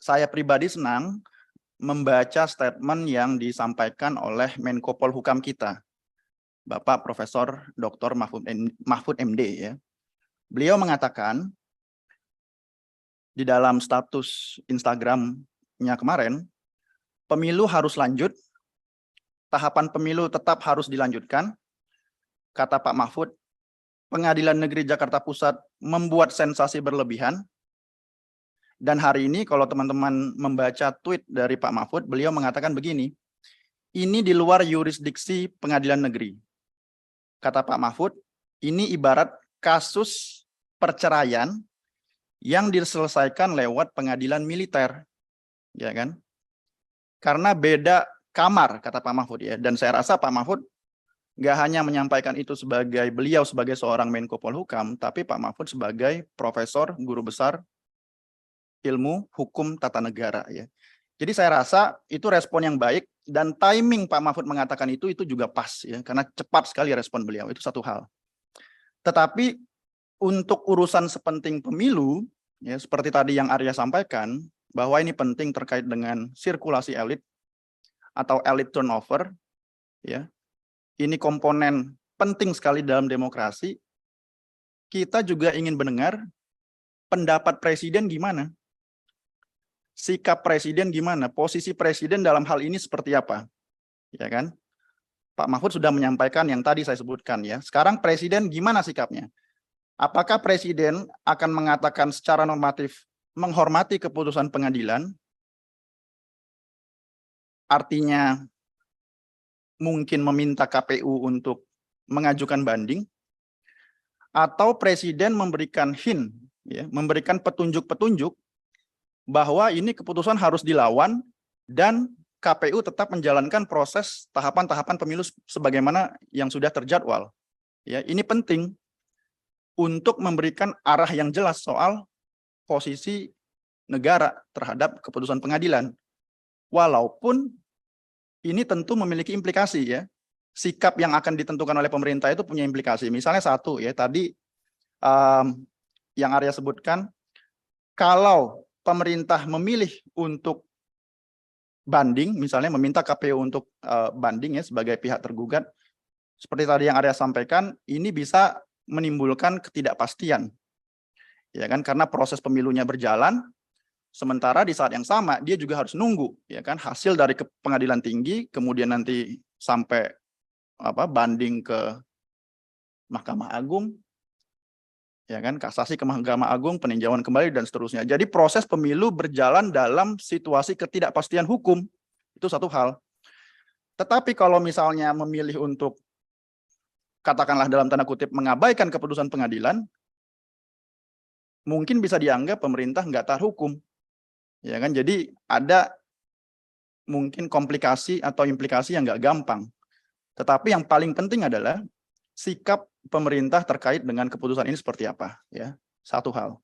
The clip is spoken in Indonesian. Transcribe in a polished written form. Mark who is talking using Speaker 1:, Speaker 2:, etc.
Speaker 1: saya pribadi senang membaca statement yang disampaikan oleh Menko Polhukam kita, Bapak Profesor Dr. Mahfud MD ya. Beliau mengatakan di dalam status Instagram-nya kemarin, pemilu harus lanjut, tahapan pemilu tetap harus dilanjutkan. Kata Pak Mahfud, Pengadilan Negeri Jakarta Pusat membuat sensasi berlebihan. Dan hari ini kalau teman-teman membaca tweet dari Pak Mahfud, beliau mengatakan begini, ini di luar yurisdiksi pengadilan negeri. Kata Pak Mahfud, ini ibarat kasus perceraian yang diselesaikan lewat pengadilan militer. Ya kan? Karena beda kamar, kata Pak Mahfud ya. Dan saya rasa Pak Mahfud nggak hanya menyampaikan itu sebagai beliau sebagai seorang Menko Polhukam, tapi Pak Mahfud sebagai profesor, guru besar ilmu hukum tata negara ya. Jadi saya rasa itu respon yang baik dan timing Pak Mahfud mengatakan itu juga pas ya, karena cepat sekali respon beliau, itu satu hal. Tetapi untuk urusan sepenting pemilu ya, seperti tadi yang Arya sampaikan bahwa ini penting terkait dengan sirkulasi elit atau elit turnover ya. Ini komponen penting sekali dalam demokrasi. Kita juga ingin mendengar pendapat presiden gimana? Sikap presiden gimana? Posisi presiden dalam hal ini seperti apa? Ya kan? Pak Mahfud sudah menyampaikan yang tadi saya sebutkan ya. Sekarang presiden gimana sikapnya? Apakah presiden akan mengatakan secara normatif menghormati keputusan pengadilan? Artinya mungkin meminta KPU untuk mengajukan banding, atau presiden memberikan hint, ya, memberikan petunjuk-petunjuk bahwa ini keputusan harus dilawan dan KPU tetap menjalankan proses tahapan-tahapan pemilu sebagaimana yang sudah terjadwal. Ya, ini penting untuk memberikan arah yang jelas soal posisi negara terhadap keputusan pengadilan. Walaupun ini tentu memiliki implikasi ya. Sikap yang akan ditentukan oleh pemerintah itu punya implikasi. Misalnya satu ya, tadi yang Arya sebutkan, kalau pemerintah memilih untuk banding, misalnya meminta KPU untuk banding ya sebagai pihak tergugat, seperti tadi yang Arya sampaikan, ini bisa menimbulkan ketidakpastian. Ya kan, karena proses pemilunya berjalan, sementara di saat yang sama dia juga harus nunggu ya kan hasil dari pengadilan tinggi, kemudian nanti sampai banding ke Mahkamah Agung, ya kan, kasasi ke Mahkamah Agung, peninjauan kembali dan seterusnya. Jadi proses pemilu berjalan dalam situasi ketidakpastian hukum, itu satu hal. Tetapi kalau misalnya memilih untuk katakanlah dalam tanda kutip mengabaikan keputusan pengadilan, mungkin bisa dianggap pemerintah nggak taat hukum. Ya kan, jadi ada mungkin komplikasi atau implikasi yang nggak gampang. Tetapi yang paling penting adalah sikap pemerintah terkait dengan keputusan ini seperti apa. Ya, satu hal.